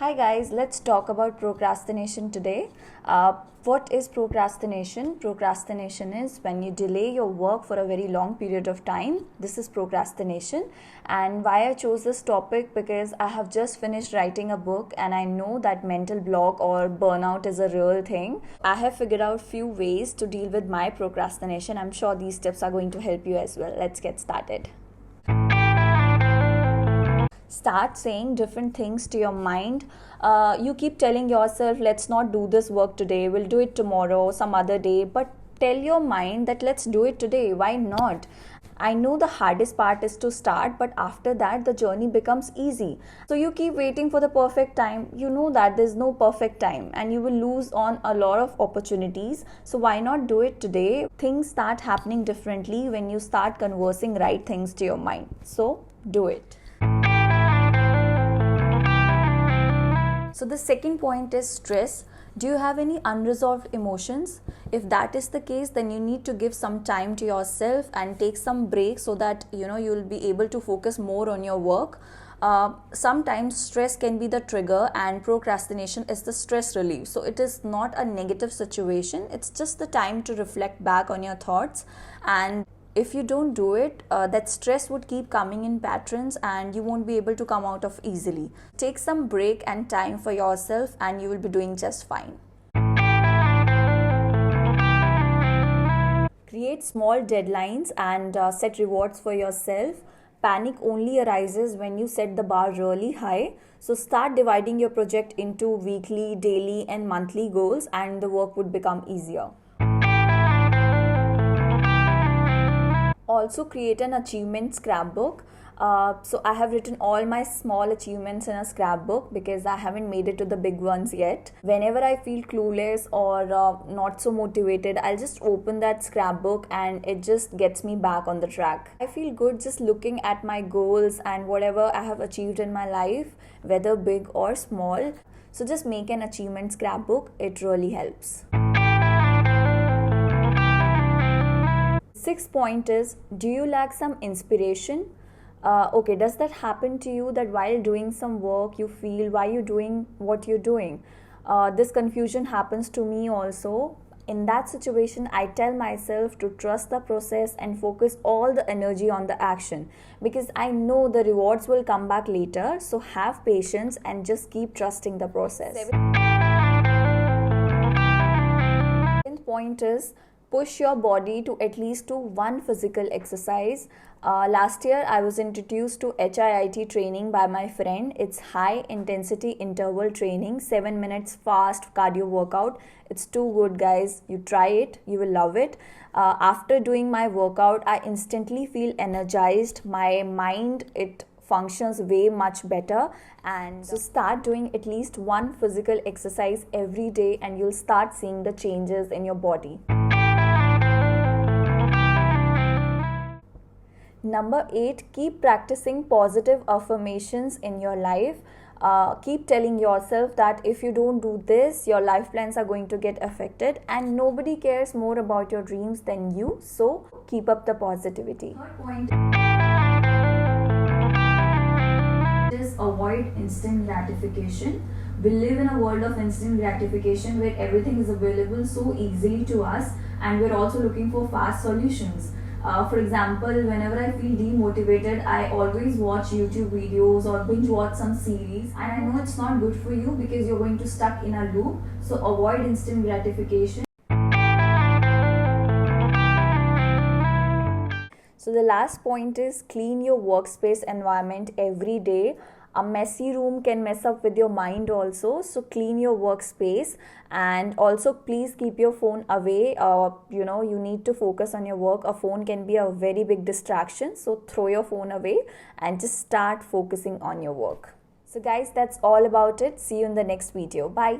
Hi guys, let's talk about procrastination today. What is procrastination? Procrastination is when you delay your work for a very long period of time. This is procrastination. And why I chose this topic, because I have just finished writing a book and I know that mental block or burnout is a real thing. I have figured out few ways to deal with my procrastination. I'm sure these tips are going to help you as well. Let's get started. Start saying different things to your mind. You keep telling yourself, let's not do this work today, we'll do it tomorrow, some other day. But tell your mind that let's do it today. Why not? I know the hardest part is to start, but after that, the journey becomes easy. So you keep waiting for the perfect time. You know that there's no perfect time and you will lose on a lot of opportunities. So why not do it today? Things start happening differently when you start conversing right things to your mind. So do it. So the second point is stress. Do you have any unresolved emotions? If that is the case, then you need to give some time to yourself and take some breaks so that you'll be able to focus more on your work. Sometimes stress can be the trigger and procrastination is the stress relief. So it is not a negative situation. It's just the time to reflect back on your thoughts, and if you don't do it, that stress would keep coming in patterns and you won't be able to come out of easily. Take some break and time for yourself and you will be doing just fine. Create small deadlines and set rewards for yourself. Panic only arises when you set the bar really high. So start dividing your project into weekly, daily and monthly goals and the work would become easier. Also create an achievement scrapbook. So I have written all my small achievements in a scrapbook because I haven't made it to the big ones yet. Whenever I feel clueless or not so motivated, I'll just open that scrapbook and it just gets me back on the track. I feel good just looking at my goals and whatever I have achieved in my life, whether big or small. So just make an achievement scrapbook. It really helps. Sixth point is, do you lack some inspiration? Okay, does that happen to you that while doing some work you feel why you're doing what you're doing? This confusion happens to me also. In that situation, I tell myself to trust the process and focus all the energy on the action because I know the rewards will come back later. So have patience and just keep trusting the process. Seventh point is, push your body to at least do one physical exercise. Last year, I was introduced to HIIT training by my friend. It's high intensity interval training, 7 minutes fast cardio workout. It's too good, guys. You try it, you will love it. After doing my workout, I instantly feel energized. My mind, it functions way much better, and so start doing at least one physical exercise every day and you'll start seeing the changes in your body. Number 8, keep practicing positive affirmations in your life. Keep telling yourself that if you don't do this, your life plans are going to get affected and nobody cares more about your dreams than you. So keep up the positivity. Third point is avoid instant gratification. We live in a world of instant gratification where everything is available so easily to us and we're also looking for fast solutions. For example, whenever I feel demotivated, I always watch YouTube videos or binge watch some series, and I know it's not good for you because you're going to stuck in a loop. So avoid instant gratification. So the last point is clean your workspace environment every day. A messy room can mess up with your mind also, so clean your workspace and also please keep your phone away. You need to focus on your work. A phone can be a very big distraction, so throw your phone away and just start focusing on your work. So guys, that's all about it. See you in the next video. Bye.